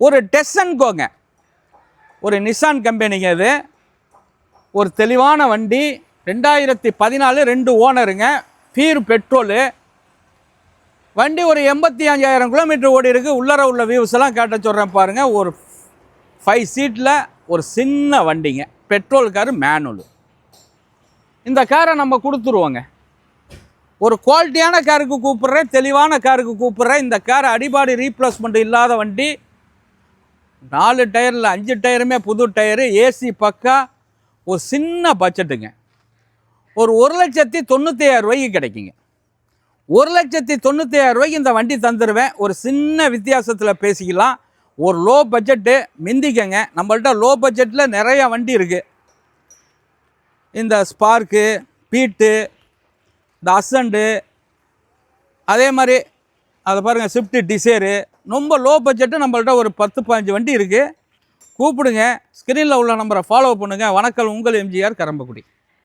ஒரு டெஸ்ஸன்கோங்க, ஒரு நிசான் கம்பெனிங்க. இது ஒரு தெளிவான வண்டி. 2014, 2 ஓனருங்க, பியூர் பெட்ரோலு வண்டி. ஒரு 85,000 கிலோமீட்டர் ஓடி இருக்குது. உள்ளர உள்ள வியூஸ் எல்லாம் கேட்ட சொல்கிறேன் பாருங்கள். ஒரு 5 சீட்டில் ஒரு சின்ன வண்டிங்க, பெட்ரோல் காரு, மேனுவல். இந்த காரை நம்ம கொடுத்துருவோங்க. ஒரு குவாலிட்டியான காருக்கு கூப்பிட்றேன், தெளிவான காருக்கு கூப்பிட்றேன். இந்த காரை அடிபாடி ரீப்ளேஸ்மெண்ட் இல்லாத வண்டி. 4 டயரில் 5 டயருமே புது டயரு, ஏசி பக்கா. ஒரு சின்ன பட்ஜெட்டுங்க. ஒரு 1,95,000 கிடைக்குங்க. 1,95,000 இந்த வண்டி தந்துடுவேன். ஒரு சின்ன வித்தியாசத்தில் பேசிக்கலாம். ஒரு லோ பட்ஜெட்டு மிந்திக்கங்க. நம்மள்ட்ட லோ பட்ஜெட்டில் நிறைய வண்டி இருக்குது. இந்த ஸ்பார்க்கு, பீட்டு, இந்த அசண்டு, அதே மாதிரி அதை பாருங்கள் ஸ்விஃப்ட் டிசைரு. ரொம்ப லோ பட்ஜெட்டு நம்மள்ட்ட ஒரு 10-15 வண்டி இருக்குது. கூப்பிடுங்க. ஸ்க்ரீனில் உள்ள நம்பரை ஃபாலோ பண்ணுங்கள். வணக்கம், உங்கள் எம்ஜிஆர் கரம்பக்குடி.